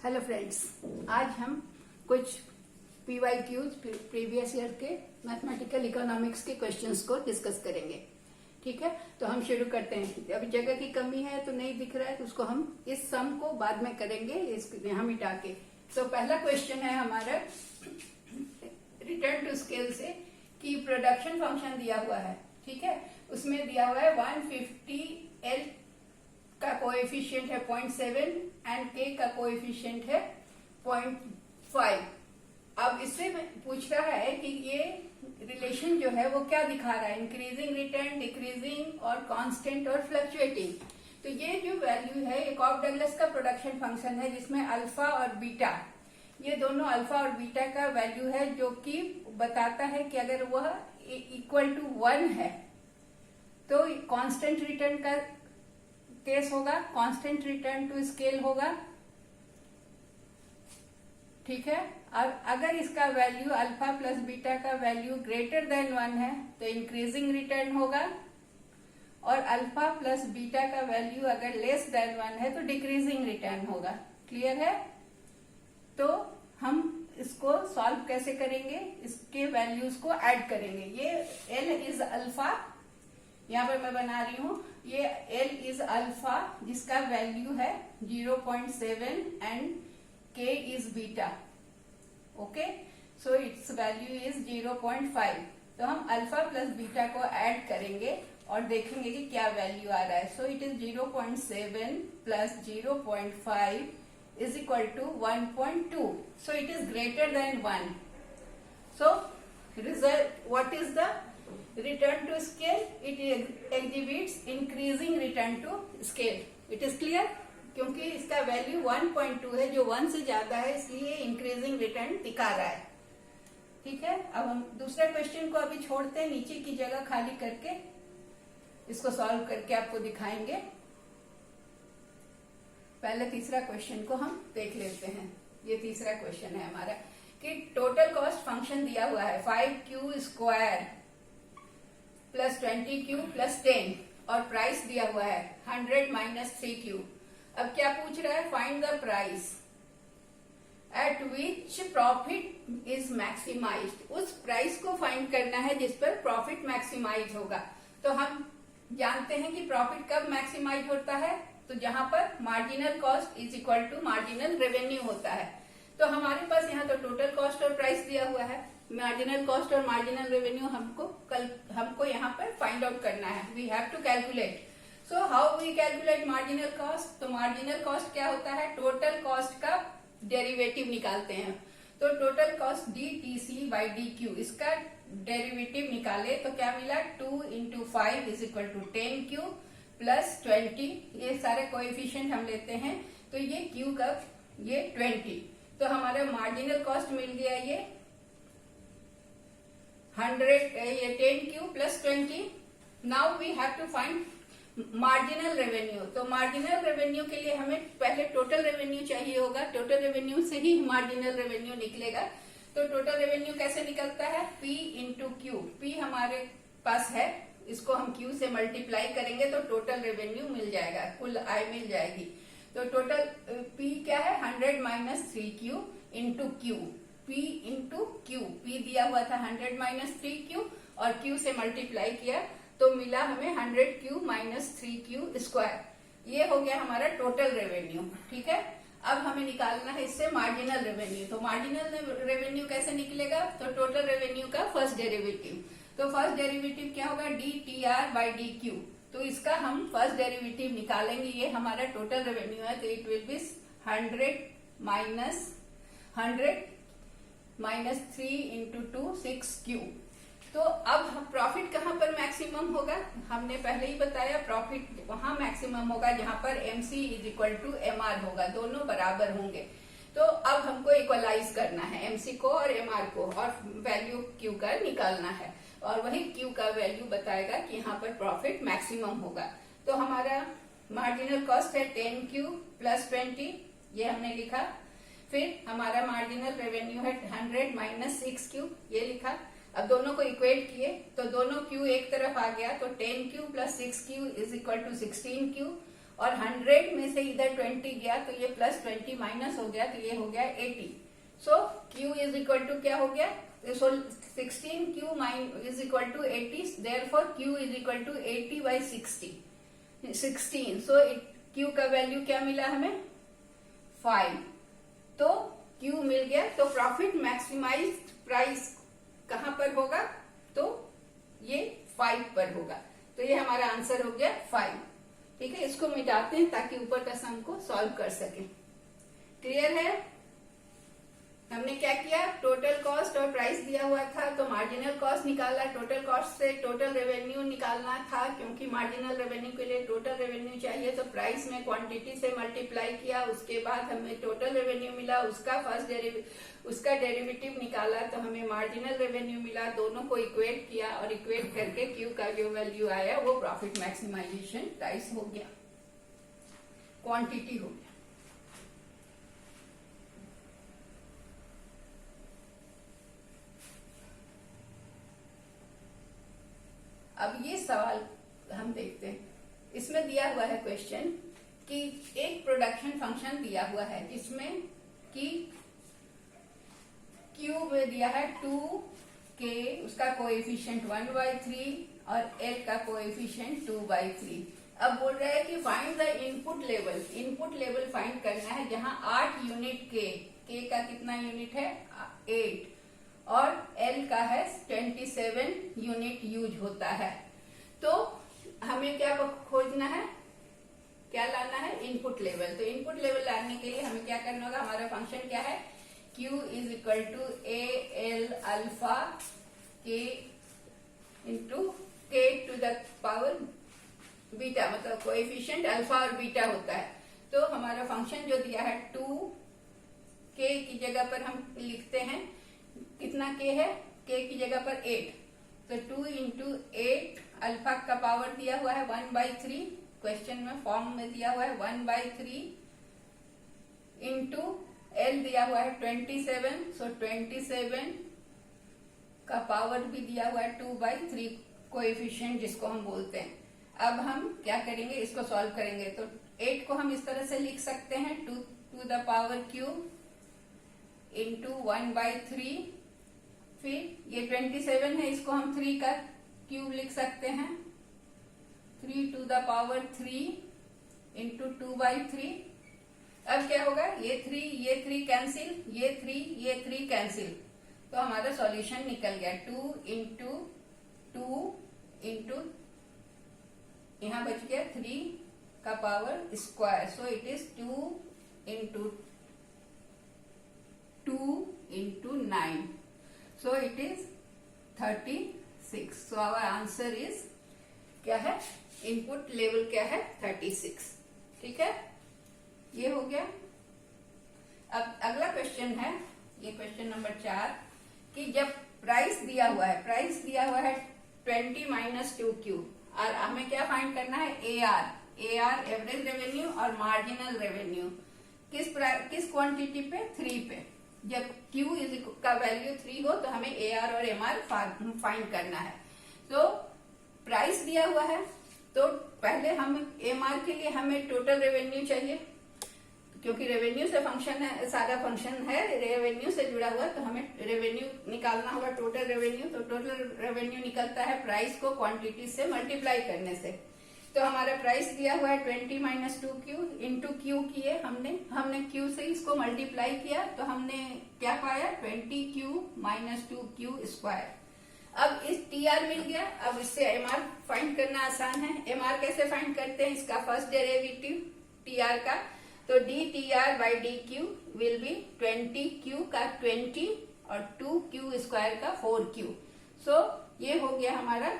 Hello friends, आज हम कुछ PYQs प्रीवियस ईयर के मैथमेटिकल इकोनॉमिक्स के क्वेश्चंस को डिस्कस करेंगे। ठीक है, तो हम शुरू करते हैं। अभी जगह की कमी है तो नहीं दिख रहा है, तो उसको हम इस सम को बाद में करेंगे, यहाँ मिटा के। तो पहला क्वेश्चन है हमारा रिटर्न टू स्केल से कि प्रोडक्शन फंक्शन दिया हुआ है। ठीक है, उसमें दिया हुआ है 150L का कोएफिशिएंट है 0.7 एंड K का कोएफिशिएंट है 0.5। अब इससे पूछ रहा है कि ये रिलेशन जो है वो क्या दिखा रहा है, इंक्रीजिंग रिटर्न, डिक्रीजिंग और कांस्टेंट और फ्लक्चुएटिंग। तो ये जो वैल्यू है ये कॉक डगलस का प्रोडक्शन फंक्शन है, जिसमें अल्फा और बीटा, ये दोनों अल्फा और बीटा का वैल्यू है, जो कि बताता है कि अगर वह इक्वल टू 1 है तो कांस्टेंट रिटर्न का केस होगा, कांस्टेंट रिटर्न टू स्केल होगा। ठीक है, और अगर इसका वैल्यू अल्फा प्लस बीटा का वैल्यू ग्रेटर देन 1 है तो इंक्रीजिंग रिटर्न होगा, और अल्फा प्लस बीटा का वैल्यू अगर लेस देन 1 है तो डिक्रीजिंग रिटर्न होगा। क्लियर है? तो हम इसको सॉल्व कैसे करेंगे, इसके वैल्यूज को ऐड करेंगे। ये L इज अल्फा, यहाँ पर मैं बना रही हूँ, ये L इज अल्फा जिसका वैल्यू है 0.7 and K is beta. Okay, so it's value is 0.5। तो हम अल्फा प्लस बीटा को ऐड करेंगे और देखेंगे कि क्या वैल्यू आ रहा है। सो it is 0.7 plus 0.5 is equal to 1.2. So it is greater than 1. So result, what is the return to scale? It exhibits increasing return to scale. It is clear? क्योंकि इसका वैल्यू 1.2 है, जो 1 से ज्यादा है, इसलिए इंक्रीजिंग रिटर्न दिखा रहा है। ठीक है, अब हम दूसरा क्वेश्चन को अभी छोड़ते हैं, नीचे की जगह खाली करके इसको सॉल्व करके आपको दिखाएंगे। पहले तीसरा क्वेश्चन को हम देख लेते हैं। ये तीसरा क्वेश्चन है हमारा कि टोटल कॉस्ट फंक्शन दिया हुआ है 5Q square plus 20Q plus 10 और प्राइस दिया हुआ है 100 माइनस 3Q। अब क्या पूछ रहा है? Find the price at which profit is maximised. उस प्राइस को फाइंड करना है जिस पर प्रॉफिट मैक्सिमाइज होगा। तो हम जानते हैं कि प्रॉफिट कब मैक्सिमाइज होता है, तो जहां पर marginal cost is equal to marginal revenue होता है। तो हमारे पास यहाँ तो टोटल कॉस्ट और प्राइस दिया हुआ है, मार्जिनल कॉस्ट और मार्जिनल रेवेन्यू हमको यहाँ पर फाइंड आउट करना है। We have to calculate. So how we calculate marginal cost? तो मार्जिनल कॉस्ट क्या होता है? टोटल कॉस्ट का डेरिवेटिव निकालते हैं। तो total cost DTC by DQ, इसका डेरिवेटिव निकाले तो क्या मिला? 2 into 5 is equal to 10Q plus 20। ये सारे कोएफिशिएंट हम लेते हैं, तो ये Q का ये 20। तो हमारा मार्जिनल कॉस्ट मिल गया ये 10Q plus 20। Now we have to find marginal revenue. तो मार्जिनल रेवेन्यू के लिए हमें पहले टोटल रेवेन्यू चाहिए होगा, टोटल रेवेन्यू से ही मार्जिनल रेवेन्यू निकलेगा। तो टोटल रेवेन्यू कैसे निकलता है? P into Q। P हमारे पास है, इसको हम Q से मल्टीप्लाई करेंगे तो टोटल रेवेन्यू मिल जाएगा, कुल आय मिल जाएगी। तो टोटल P क्या है? 100 minus 3Q into Q। P into Q, P दिया हुआ था 100 माइनस 3Q और Q से मल्टीप्लाई किया तो मिला हमें 100Q माइनस 3Q स्क्वायर। ये हो गया हमारा टोटल रेवेन्यू। ठीक है, अब हमें निकालना है इससे मार्जिनल रेवेन्यू। तो मार्जिनल रेवेन्यू कैसे निकलेगा? तो टोटल रेवेन्यू का फर्स्ट डेरिवेटिव। तो फर्स्ट डेरिवेटिव क्या होगा? DTR by DQ। तो इसका हम फर्स्ट डेरिवेटिव निकालेंगे। ये हमारा टोटल रेवेन्यू है, तो it will be 100 minus 3 into 2 6Q। तो अब प्रॉफिट कहाँ पर मैक्सिमम होगा? हमने पहले ही बताया, प्रॉफिट वहां मैक्सिमम होगा जहां पर MC is equal to MR होगा, दोनों बराबर होंगे। तो अब हमको इक्वलाइज करना है MC को और MR को, और वैल्यू Q का निकालना है, और वही Q का वैल्यू बताएगा कि यहाँ पर प्रॉफिट मैक्सिमम होगा। तो हमारा मार्जिनल कॉस्ट है 10Q प्लस 20, ये हमने लिखा। फिर हमारा मार्जिनल रेवेन्यू है 100 माइनस 6Q, ये लिखा। अब दोनों को इक्वेट किए तो दोनों Q एक तरफ आ गया, तो 10Q plus 6Q is equal to 16Q, और 100 में से इधर 20 गया तो ये +20 माइनस हो गया, तो ये हो गया 80। So Q is equal to क्या हो गया, so 16Q is equal to 80, therefore Q is equal to 80/16। So Q का वैल्यू क्या मिला हमें, 5। तो Q मिल गया। तो प्रॉफिट मैक्सिमाइज्ड प्राइस कहां पर होगा, तो ये 5 पर होगा। तो ये हमारा आंसर हो गया 5। ठीक है, इसको मिटाते हैं ताकि ऊपर का सम को सॉल्व कर सके। क्लियर है? हमने क्या किया, टोटल कॉस्ट और प्राइस दिया हुआ था तो मार्जिनल कॉस्ट निकाला, टोटल कॉस्ट से टोटल रेवेन्यू निकालना था, क्योंकि मार्जिनल रेवेन्यू के लिए टोटल रेवेन्यू चाहिए, तो प्राइस में क्वांटिटी से मल्टीप्लाई किया, उसके बाद हमें टोटल रेवेन्यू मिला, उसका डेरिवेटिव निकाला तो हमें मार्जिनल रेवेन्यू मिला, दोनों को इक्वेट किया और इक्वेट करके क्यू का जो वैल्यू आया वो प्रॉफिट मैक्सिमाइजेशन प्राइस हो गया, क्वांटिटी हो गया। अब ये सवाल हम देखते हैं, इसमें दिया हुआ है क्वेश्चन कि एक प्रोडक्शन फंक्शन दिया हुआ है जिसमें कि Q में दिया है 2K, उसका कोएफिशिएंट 1/3 और L का कोएफिशिएंट 2/3। अब बोल रहा है कि find the input level, input level find करना है जहां 8 यूनिट K का कितना यूनिट है, 8, और L का है 27 यूनिट यूज होता है। तो हमें क्या खोजना है, क्या लाना है, इनपुट लेवल। तो इनपुट लेवल लाने के लिए हमें क्या करना होगा, हमारा फंक्शन क्या है, Q is equal to AL alpha K into K to the power beta, मतलब कोएफिशिएंट अल्फा और बीटा होता है। तो हमारा फंक्शन जो दिया है 2K की जगह पर हम लिखते हैं, कितना K है, K की जगह पर 8, तो 2 इंटू 8, अल्फा का पावर दिया हुआ है 1/3, क्वेश्चन में फॉर्म में दिया हुआ है 1/3, इंटू L दिया हुआ है 27, सो 27 का पावर भी दिया हुआ है 2/3, कोएफिशिएंट जिसको हम बोलते हैं। अब हम क्या करेंगे, इसको सॉल्व करेंगे। तो 8 को हम इस तरह से लिख सकते हैं 2 to the power cube into 1/3, फिर ये 27 है, इसको हम 3 का क्यूब लिख सकते हैं, 3 टू द पावर 3 इंटू 2/3। अब क्या होगा, ये 3 कैंसिल, ये 3 कैंसिल, तो हमारा सॉल्यूशन निकल गया 2 इंटू 2 इंटू, यहां बच गया 3 का power square, so it is 2 into 9, so it is 36। so our answer is क्या है, इनपुट लेवल क्या है, 36। ठीक है, ये हो गया। अब अगला क्वेश्चन है, ये क्वेश्चन नंबर 4, कि जब प्राइस दिया हुआ है 20 माइनस 2Q, और हमें क्या फाइंड करना है, AR एवरेज रेवेन्यू और मार्जिनल रेवेन्यू, किस क्वांटिटी पे, 3 पे। जब Q का वैल्यू 3 हो तो हमें AR और MR फाइंड करना है। तो प्राइस दिया हुआ है, तो पहले हम MR के लिए हमें टोटल रेवेन्यू चाहिए, क्योंकि रेवेन्यू से फंक्शन है, सारा फंक्शन है रेवेन्यू से जुड़ा हुआ, तो हमें रेवेन्यू निकालना होगा, टोटल रेवेन्यू। तो टोटल रेवेन्यू निकलता है प्राइस को क्वांटिटी से मल्टीप्लाई करने से। तो हमारा प्राइस दिया हुआ है 20 माइनस 2Q, इंटू Q किए हमने Q से इसको मल्टीप्लाई किया, तो हमने क्या पाया, 20Q माइनस 2Q स्क्वायर। अब इस TR मिल गया, अब इससे MR फाइंड करना आसान है। MR कैसे फाइंड करते हैं, इसका फर्स्ट डेरिवेटिव TR का, तो dTR/dQ विल बी 20Q का 20 और 2Q स्क्वायर का 4Q। सो ये हो गया हमारा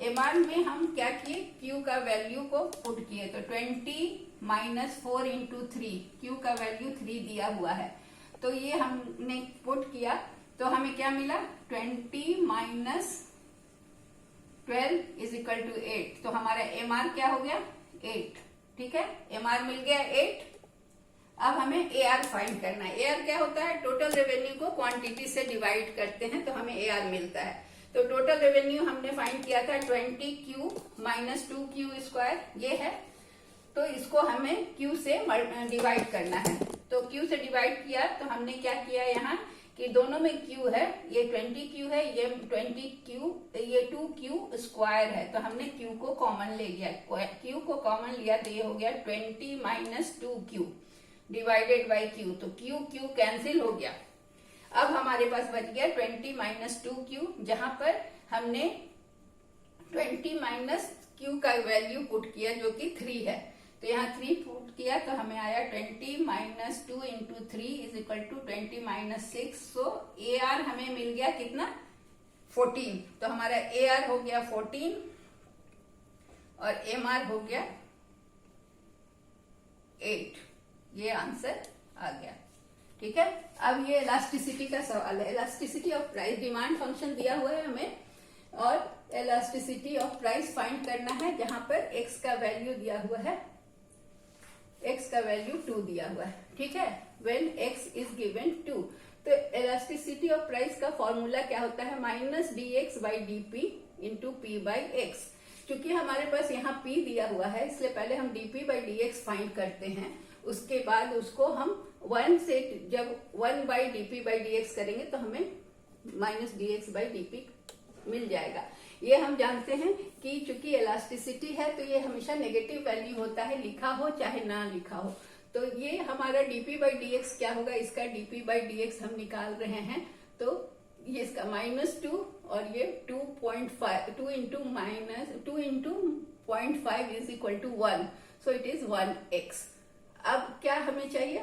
MR में हम क्या किए, Q का वैल्यू को पुट किए, तो 20 माइनस 4 इंटू 3, Q का वैल्यू 3 दिया हुआ है, तो ये हमने पुट किया, तो हमें क्या मिला, 20 माइनस 12 इज इक्वल टू 8। तो हमारा MR क्या हो गया, 8। ठीक है, MR मिल गया 8। अब हमें AR फाइंड करना है। AR क्या होता है, टोटल रेवेन्यू को क्वांटिटी से डिवाइड करते हैं तो हमें AR मिलता है। तो टोटल रेवेन्यू हमने फाइंड किया था 20Q माइनस 2Q स्क्वायर, ये है। तो इसको हमें Q से डिवाइड करना है। तो Q से डिवाइड किया तो हमने क्या किया यहाँ कि दोनों में Q है, ये 20Q है, ये 20Q, ये 2Q स्क्वायर है, तो हमने Q को कॉमन ले लिया। Q को कॉमन लिया तो ये हो गया 20 minus 2Q divided by Q, तो Q कैंसिल हो गया। अब हमारे पास बच गया 20 माइनस 2Q, जहां पर हमने 20 माइनस Q का वैल्यू पुट किया जो कि 3 है, तो यहाँ 3 पुट किया तो हमें आया 20 minus 2 into 3 is equal to 20 minus 6। So AR हमें मिल गया कितना 14, तो हमारा AR हो गया 14 और MR हो गया 8। ये आंसर आ गया। ठीक है, अब ये इलास्टिसिटी का सवाल है। Elasticity of price, demand function दिया हुआ है हमें और इलास्टिसिटी ऑफ प्राइस फाइंड करना है, जहां पर x का वैल्यू दिया हुआ है, x का वैल्यू 2 दिया हुआ है। ठीक है, when x is given 2, तो इलास्टिसिटी ऑफ प्राइस का फॉर्मूला क्या होता है, minus dx by D into P by x. क्योंकि हमारे पास यहाँ p दिया हुआ है, इसलिए पहले हम dp बाई dx फाइंड करते हैं, उसके बाद उसको हम 1 से जब 1 बाई dp बाई dx करेंगे तो हमें माइनस dx बाई dp मिल जाएगा। ये हम जानते हैं कि चूंकि इलास्टिसिटी है तो ये हमेशा नेगेटिव वैल्यू होता है, लिखा हो चाहे ना लिखा हो। तो ये हमारा dp बाई dx क्या होगा, इसका dp बाई dx हम निकाल रहे हैं, तो ये इसका -2 और ये 2.5, 2 into minus 2 into 0.5 is equal to 1, so it is 1x। अब क्या हमें चाहिए,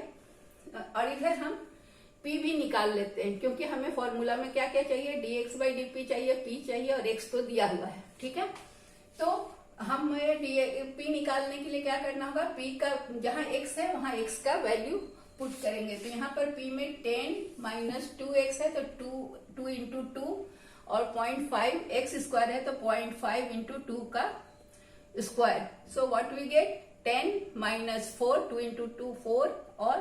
और इधर हम p भी निकाल लेते हैं, क्योंकि हमें फॉर्मूला में क्या क्या चाहिए, dx बाई dp चाहिए, p चाहिए और x तो दिया हुआ है। ठीक है, तो हमें p निकालने के लिए क्या करना होगा, p का जहां x है वहां x का वैल्यू पुट करेंगे। तो यहाँ पर p में 10 माइनस 2x है, तो 2 इंटू 2 और 0.5 x स्क्वायर है, तो 0.5 इंटू 2 का square. So what we get 10 minus 4, 2 into 2 4, और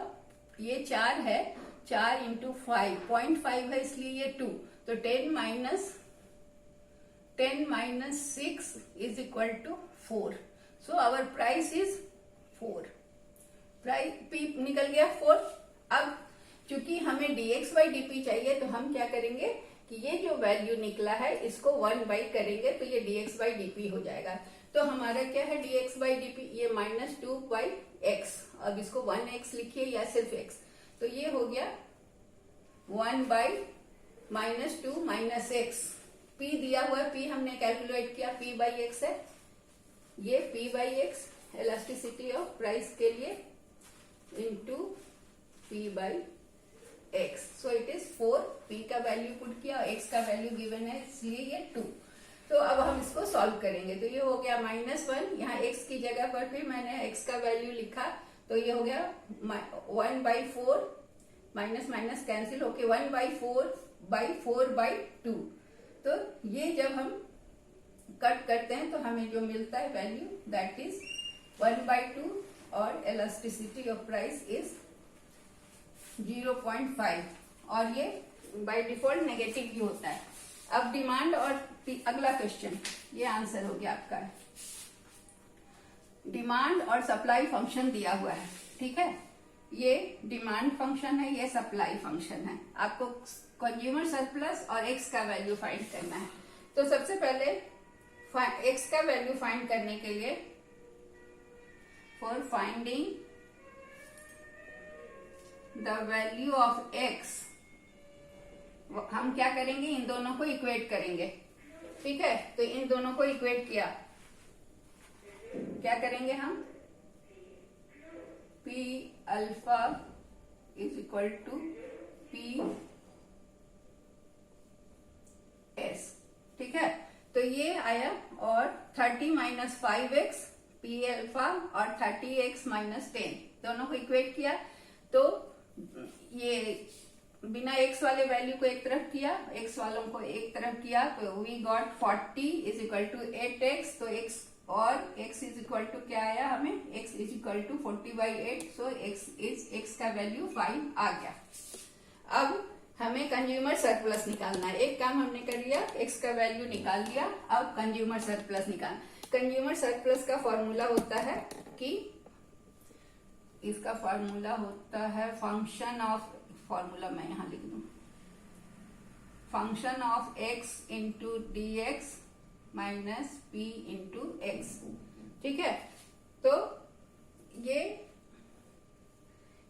ये 4 है, 4 इंटू 5, 0.5 है इसलिए ये 2, तो 10 minus 6 is equal to 4। So our price is 4, price p निकल गया 4। अब चूंकि हमें dx बाई dp चाहिए, तो हम क्या करेंगे कि ये जो वैल्यू निकला है इसको 1 बाई करेंगे तो ये dx बाई dp हो जाएगा। तो हमारा क्या है dx बाई dp, ये -2 बाई x, अब इसको 1x लिखिए या सिर्फ x, तो ये हो गया 1 बाई -2 माइनस x। p दिया हुआ है, p हमने कैलकुलेट किया, p बाई x है, ये p by x elasticity of price के लिए into p by x। So it is 4, p का वैल्यू पुट किया और x का वैल्यू गिवन है इसलिए ये 2। तो अब हम इसको सॉल्व करेंगे, तो ये हो गया -1, यहाँ x की जगह पर भी मैंने x का वैल्यू लिखा, तो ये हो गया 1 बाई 4, माइनस माइनस कैंसिल होके 1 बाई 4 बाई 2। तो ये जब हम कट करते हैं तो हमें जो मिलता है वैल्यू दैट इज 1 बाई 2 और इलास्टिसिटी ऑफ प्राइस इज 0.5, और ये बाय डिफॉल्ट नेगेटिव ही होता है। अब डिमांड और अगला क्वेश्चन, ये आंसर हो गया आपका, डिमांड और सप्लाई फंक्शन दिया हुआ है। ठीक है, ये डिमांड फंक्शन है, ये सप्लाई फंक्शन है, आपको कंज्यूमर सरप्लस और एक्स का वैल्यू फाइंड करना है। तो सबसे पहले एक्स का वैल्यू फाइंड करने के लिए, for finding the value of x, हम क्या करेंगे, इन दोनों को इक्वेट करेंगे। ठीक है, तो इन दोनों को इक्वेट किया, क्या करेंगे हम, P alpha is equal to P S। ठीक है, तो ये आया, और 30 माइनस 5x P अल्फा और 30x माइनस 10 दोनों को इक्वेट किया, तो ये बिना x वाले वैल्यू को एक तरफ किया, x वालों को एक तरफ किया, तो we got 40 is equal to 8x, तो x और x इज इक्वल टू क्या आया हमें, x is equal to 40 by 8, so x का वैल्यू 5 आ गया। अब हमें कंज्यूमर सरप्लस निकालना है, एक काम हमने कर लिया, x का वैल्यू निकाल लिया, अब कंज्यूमर सरप्लस निकालना। कंज्यूमर सरप्लस का फॉर्मूला होता है कि इसका फॉर्मूला होता है फंक्शन ऑफ, फॉर्मूला मैं यहां लिख दूं, function of x into D x minus P into x. ठीक है, तो ये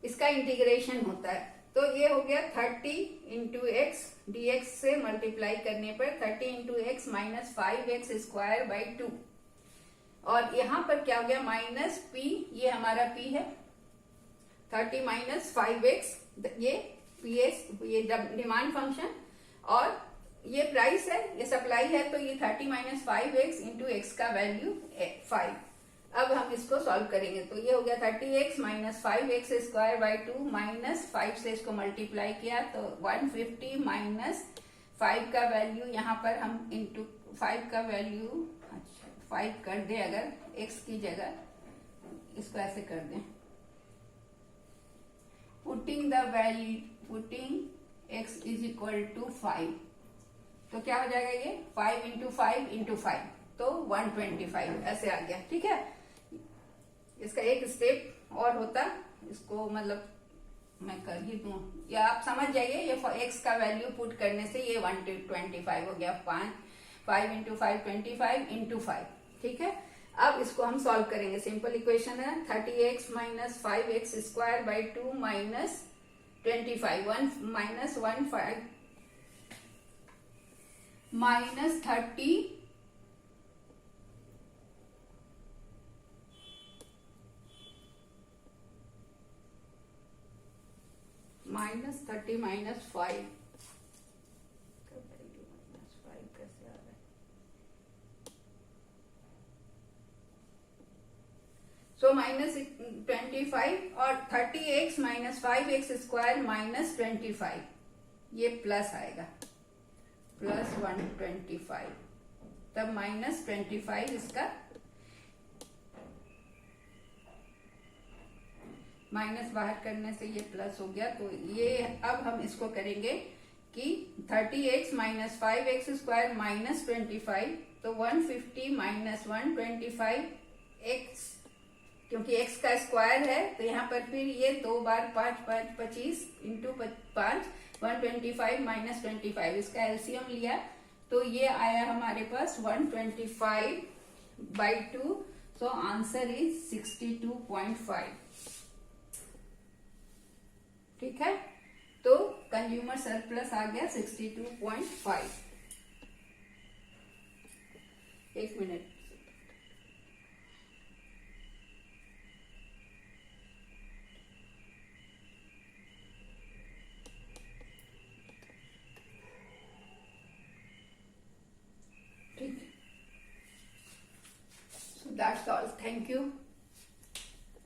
इसका इंटीग्रेशन होता है, तो ये हो गया 30 इंटू एक्स, डी एक्स से मल्टीप्लाई करने पर 30 into x minus 5x square by 2, और यहां पर क्या हो गया माइनस p, ये हमारा p है, 30 माइनस 5x, ये PS, ये डिमांड फंक्शन, और ये प्राइस है, ये सप्लाई है, तो ये 30 माइनस 5x इंटू एक्स का वैल्यू 5। अब हम इसको सॉल्व करेंगे, तो ये हो गया 30x minus 5x square by 2 minus 5 से इसको मल्टीप्लाई किया तो 150 माइनस 5 का वैल्यू, यहाँ पर हम इंटू 5 का वैल्यू, अच्छा 5 कर दे, अगर x की जगह इसको ऐसे कर दें, putting the value, putting x is equal to 5, तो क्या हो जाएगा ये 5 इंटू 5 इंटू 5, तो 125 ऐसे आ गया। ठीक है, इसका एक स्टेप और होता, इसको मतलब मैं कर ही दूं, या आप समझ जाइए, ये x का वैल्यू पुट करने से ये 125 हो गया, 5 इंटू 5 25 इंटू 5। ठीक है, अब इसको हम सॉल्व करेंगे, सिंपल इक्वेशन है, 30x minus 5x square by 2 minus 25, 1 minus 1 5 minus 30 minus 30 minus 5 कैसे आ रहा है, सो माइनस 25 और 30x minus 5x square minus 25, ये प्लस आएगा, प्लस 125, तब माइनस 25 इसका माइनस बाहर करने से ये प्लस हो गया, तो ये अब हम इसको करेंगे कि 30x minus 5x square minus 25, तो 150 माइनस 125x, क्योंकि x का स्क्वायर है तो यहाँ पर फिर ये 2 बार 5 5 25 इंटू 5 125 माइनस 25, इसका एलसीएम लिया तो ये आया हमारे पास 125 बाई 2, सो आंसर इज 62.5। ठीक है, तो कंज्यूमर सरप्लस आ गया 62.5। एक मिनट, ठीक है, so that's all, thank you.